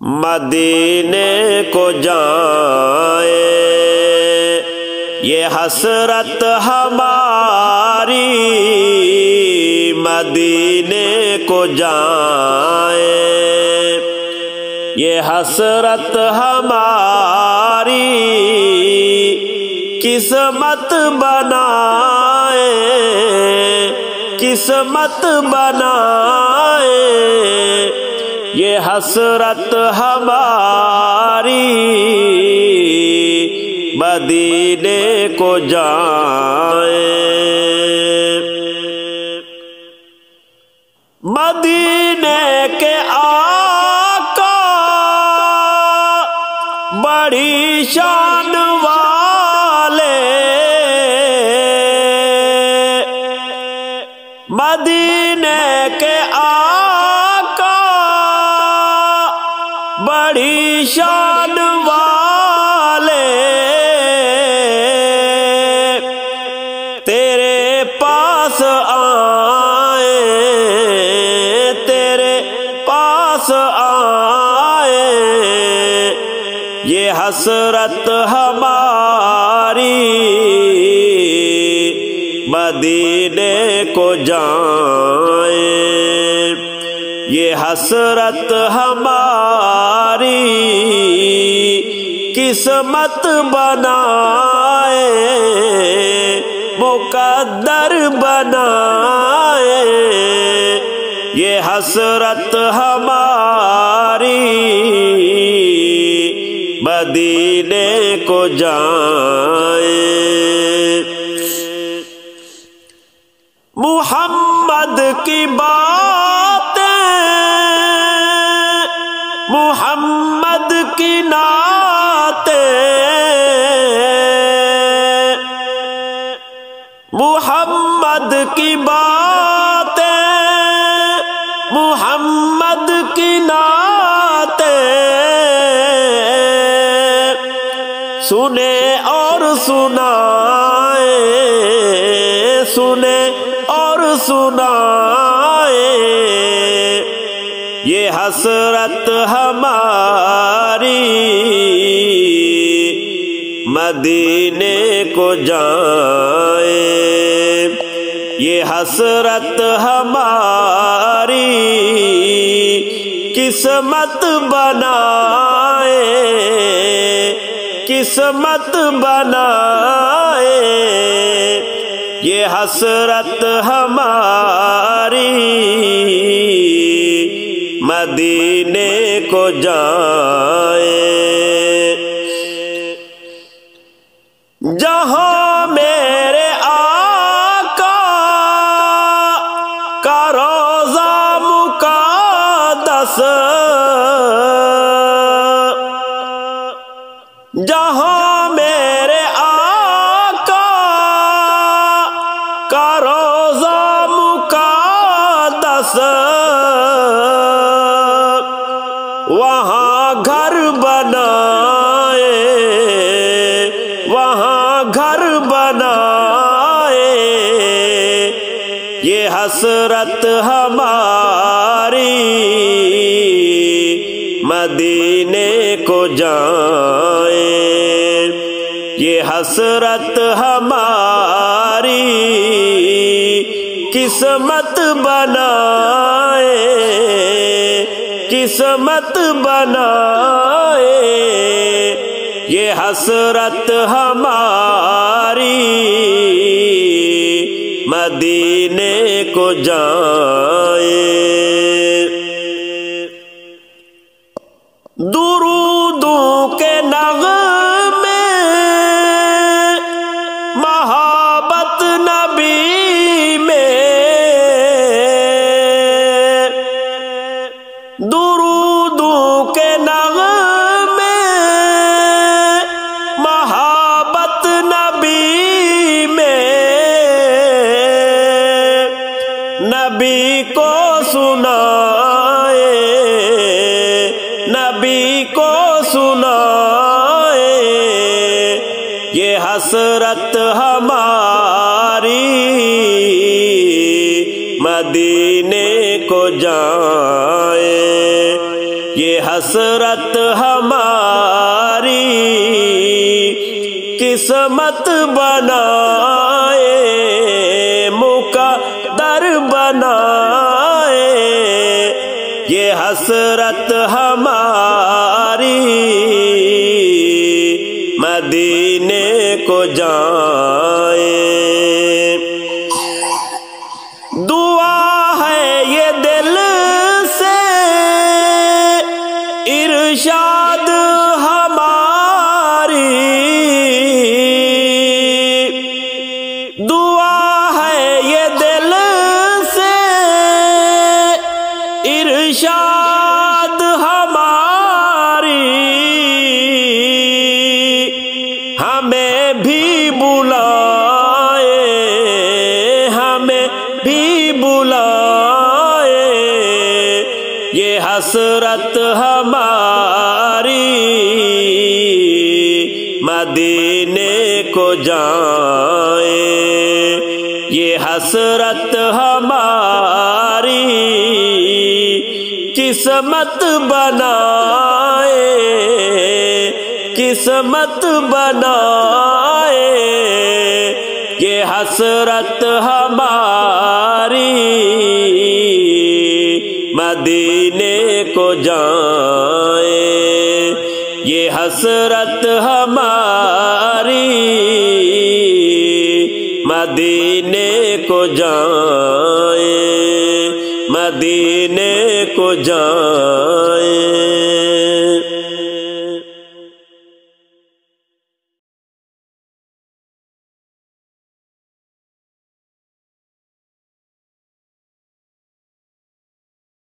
مدینے کو جائیں، یہ حسرت ہماری مدینے کو جائیں، یہ حسرت ہماری قسمت بنائیں، قسمت بنائیں، یہ حسرت ہماری مدینے کو جائیں۔ مدینے کے آقا بڑی شان والے، مدینے کے آقا بڑی شان والے، تیرے پاس آئیں، تیرے پاس آئیں، یہ حسرت ہماری مدینے کو جائیں، یہ حسرت ہماری قسمت بنائیں، مقدر بنائیں، یہ حسرت ہماری مدینے کو جائیں۔ محمد کی باتیں، محمد کی نعتیں، محمد کی باتیں، محمد کی نعتیں، سنیں اور سنائیں، سنیں اور سنائیں، یہ حسرت ہماری مدینے کو جائیں، یہ حسرت ہماری قسمت بنائیں، قسمت بنائیں، یہ حسرت ہماری مدینے کو جائیں۔ جہاں میرے آقا کا روضہ مقدس، جہاں میرے آقا کا روضہ مقدس، وہاں گھر بنائے، وہاں گھر بنائے، یہ حسرت ہماری مدینے کو جائیں، یہ حسرت ہماری قسمت بنائیں، قسمت بنائیں، یہ حسرت ہماری مدینے کو جائیں۔ درودوں کے نغمے محبت نبی میں، درودوں کے نغمے محبت نبی میں، نبی کو سنائے، نبی کو سنائے، یہ حسرت ہماری مدینے کو جائیں، یہ یہ حسرت ہماری قسمت بنائے مقدر بنائے، یہ حسرت ہماری مدینے کو جائے۔ دعا ہے یہ دل سے ارشاد ہماری، دعا ہے یہ دل سے ارشاد ہماری، ہمیں بھی بلائے، ہمیں بھی بلائے، یہ حسرت ہماری مدینے کو جائے، یہ حسرت ہماری قسمت بنائے، قسمت بنائے، یہ حسرت ہماری مدینے کو جائے، یہ حسرت ہماری مدینے کو جائے، مدینے کو جائے۔